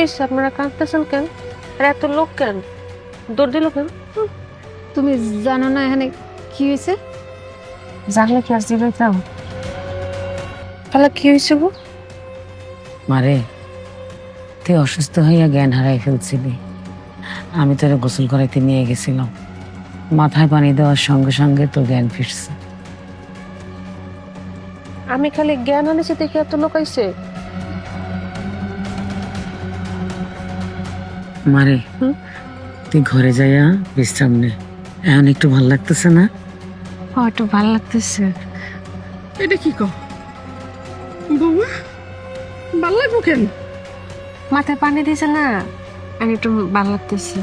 হয়েছে? আপনারা কাঁদতেছেন কেন? আর এত লোক কেন? দৌড় দিল কেন? তুমি জানো না এখানে কি হয়েছে? জানলে কি আর জিগাইতাম? তাহলে কি হয়েছে গো? মারে, তুই অসুস্থ হইয়া জ্ঞান হারাই ফেলছিলি। আমি তোরে গোসল করাইতে নিয়ে গেছিলাম। মাথায় পানি দেওয়ার সঙ্গে সঙ্গে তোর জ্ঞান ফিরছে। আমি খালি জ্ঞান আনেছি দেখে এত লোক আইছে? মারে, হুম? তুই ঘরে যাইয়া বিশ্রাম নে। এখন একটু ভাল লাগতেছে না? একটু ভালো লাগতেছে। এটা কি কও বৌমা? ভাল লাগবো কেন? মাথায় পানি দিয়েছে না, আমি একটু ভালো লাগতেছে।